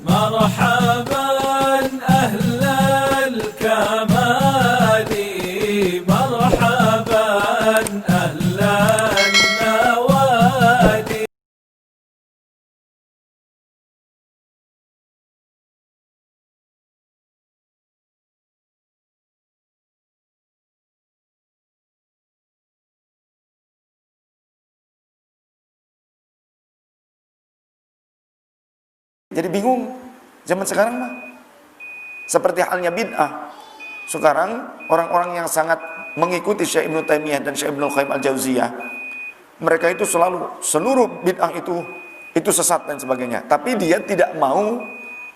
مرحبا أهل الكمال، مرحبا أهل النوادي. Jadi bingung zaman sekarang mah. Seperti halnya bid'ah. Sekarang orang-orang yang sangat mengikuti Syekh Ibnu Taimiyah dan Syekh Ibnu Qayyim Al-Jauziyah, mereka itu selalu seluruh bid'ah itu sesat dan sebagainya. Tapi dia tidak mau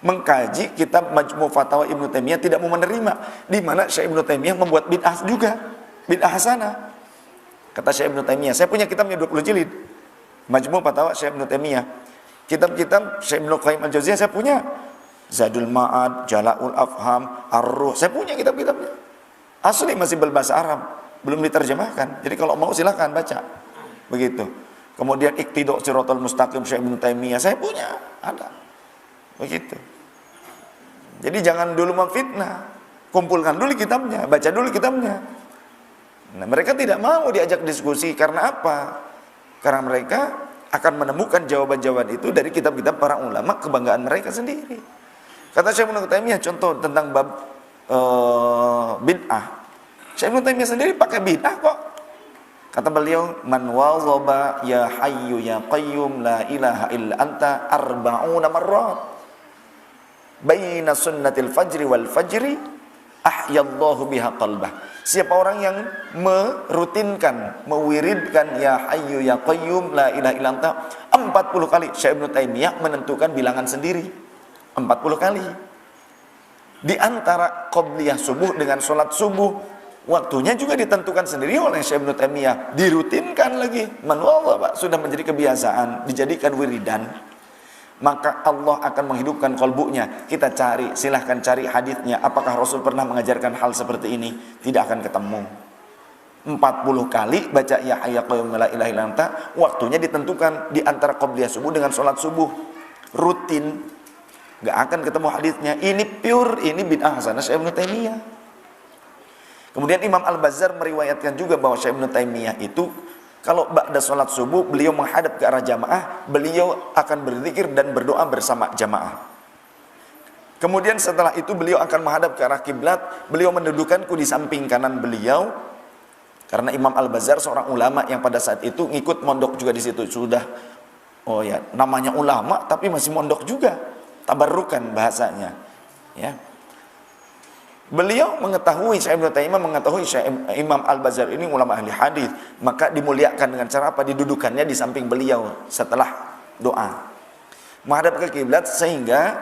mengkaji kitab Majmu' Fatawa Ibnu Taimiyah, tidak mau menerima di mana Syekh Ibnu Taimiyah membuat bid'ah juga, bid'ah hasanah. Kata Syekh Ibnu Taimiyah, saya punya kitabnya 20 jilid. Majmu' Fatawa Syekh Ibnu Taimiyah. Kitab-kitab Syekh Ibnu Qayyim Al-Jauziyah saya punya. Zadul Ma'ad, Jala'ul Afham, Ar-Ruh, saya punya kitab-kitabnya. Asli masih berbahasa Arab, belum diterjemahkan. Jadi kalau mau silahkan baca. Begitu. Kemudian Iqtida' Shiratal Mustaqim Syekh Ibnu Taimiyah, saya punya, ada. Begitu. Jadi jangan dulu memfitnah. Kumpulkan dulu kitabnya, baca dulu kitabnya. Nah, mereka tidak mau diajak diskusi karena apa? Karena mereka akan menemukan jawaban-jawaban itu dari kitab-kitab para ulama kebanggaan mereka sendiri. Kata Syekh Ibnu Taimiyah contoh tentang bab bid'ah. Syekh Ibnu Taimiyah sendiri pakai bid'ah kok. Kata beliau, "Man wazaba ya hayyu ya qayyum la ilaha illa anta arba'una marrat baina sunnatil fajri wal fajri ahyallahu biha qalbah." Siapa orang yang merutinkan, mewiridkan ya hayyu ya qayyum la ilaha illa anta 40 kali. Syekh Ibnu Taimiyah menentukan bilangan sendiri 40 kali. Di antara qabliyah subuh dengan sholat subuh, waktunya juga ditentukan sendiri oleh Syekh Ibnu Taimiyah. Dirutinkan lagi. Manual Pak, sudah menjadi kebiasaan, dijadikan wiridan. Maka Allah akan menghidupkan kolbunya. Kita cari, silahkan cari hadisnya. Apakah Rasul pernah mengajarkan hal seperti ini? Tidak akan ketemu. 40 kali baca ya hayya qayyum la ilaha illa anta, waktunya ditentukan di antara qabliyah subuh dengan sholat subuh. Rutin. Gak akan ketemu hadisnya. Ini pure, ini bid'ah hasanah Syekh Ibnu Taimiyah. Kemudian Imam Al-Bazzar meriwayatkan juga bahwa Syekh Ibnu Taimiyah itu kalau ba'da sholat subuh, beliau menghadap ke arah jamaah, beliau akan berzikir dan berdoa bersama jamaah. Kemudian setelah itu beliau akan menghadap ke arah kiblat, beliau mendudukanku di samping kanan beliau. Karena Imam Al-Bazzar seorang ulama yang pada saat itu ngikut mondok juga di situ. Sudah, oh ya, namanya ulama tapi masih mondok juga. Tabarrukan bahasanya. Ya. Beliau mengetahui, Syekh Ibnu Taimiyah mengetahui Imam Al-Bazzar ini ulama ahli hadis, maka dimuliakan dengan cara apa? Didudukannya di samping beliau setelah doa. Menghadap ke kiblat sehingga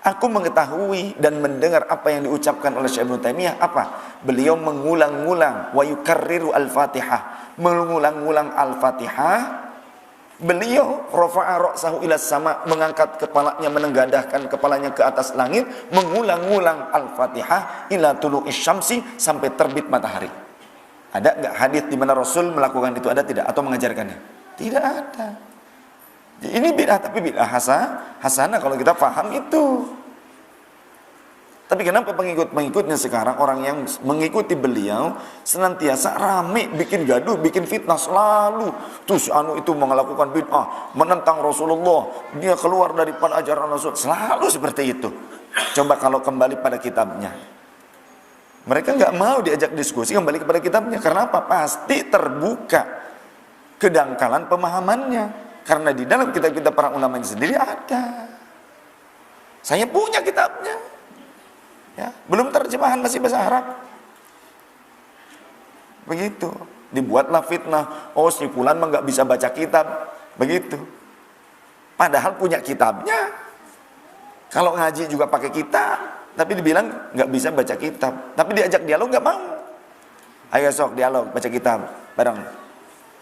aku mengetahui dan mendengar apa yang diucapkan oleh Syekh Ibnu Taimiyah apa? Beliau mengulang-ulang wa yukarriru al-Fatihah, mengulang-ulang Al-Fatihah. Beliau rafa'a ra'sahu ila sama, mengangkat kepalanya, menenggadahkan kepalanya ke atas langit, mengulang-ulang Al-Fatihah ila tulu'is syamsi, sampai terbit matahari. Ada enggak hadis di mana Rasul melakukan itu? Ada tidak? Atau mengajarkannya? Tidak ada. Ini bid'ah, tapi bid'ah hasanah kalau kita paham itu. Tapi kenapa pengikut-pengikutnya sekarang, orang yang mengikuti beliau senantiasa rame, bikin gaduh, bikin fitnah selalu. Terus itu melakukan bid'ah, menentang Rasulullah, dia keluar daripada ajaran Rasul, selalu seperti itu. Coba kalau kembali pada kitabnya, mereka nggak mau diajak diskusi, kembali kepada kitabnya. Karena apa? Pasti terbuka kedangkalan pemahamannya. Karena di dalam kitab-kitab para ulama sendiri ada. Saya punya kitabnya. Ya, belum terjemahan, masih bahasa Arab. Begitu. Dibuatlah fitnah. Oh, si fulan mah nggak bisa baca kitab. Begitu. Padahal punya kitabnya. Kalau ngaji juga pakai kitab, tapi dibilang nggak bisa baca kitab. Tapi diajak dialog nggak mau. Ayo sok dialog, baca kitab bareng.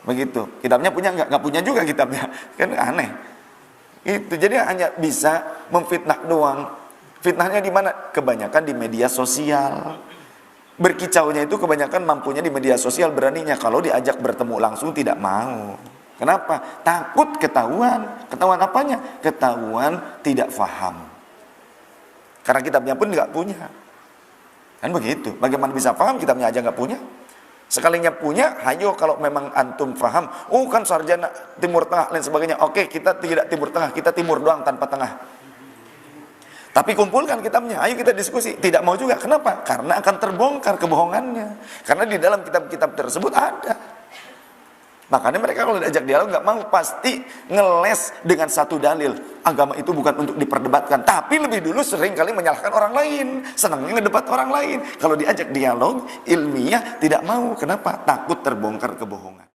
Begitu. Kitabnya punya nggak punya juga kitabnya. Kan aneh. Itu. Jadi hanya bisa memfitnah doang. Fitnahnya di mana? Kebanyakan di media sosial. Berkicaunya itu kebanyakan mampunya di media sosial, beraninya. Kalau diajak bertemu langsung tidak mau. Kenapa? Takut ketahuan. Ketahuan apanya? Ketahuan tidak faham. Karena kitabnya pun nggak punya. Kan begitu. Bagaimana bisa paham, kitabnya aja nggak punya? Sekalinya punya, hayo kalau memang antum faham. Oh kan sarjana Timur Tengah lain sebagainya. Oke, kita tidak Timur Tengah, kita Timur doang tanpa tengah. Tapi kumpulkan kitabnya, ayo kita diskusi. Tidak mau juga, kenapa? Karena akan terbongkar kebohongannya. Karena di dalam kitab-kitab tersebut ada. Makanya mereka kalau diajak dialog nggak mau, pasti ngeles dengan satu dalil. Agama itu bukan untuk diperdebatkan, tapi lebih dulu sering kali menyalahkan orang lain, senangnya ngedebat orang lain. Kalau diajak dialog ilmiah tidak mau, kenapa? Takut terbongkar kebohongan.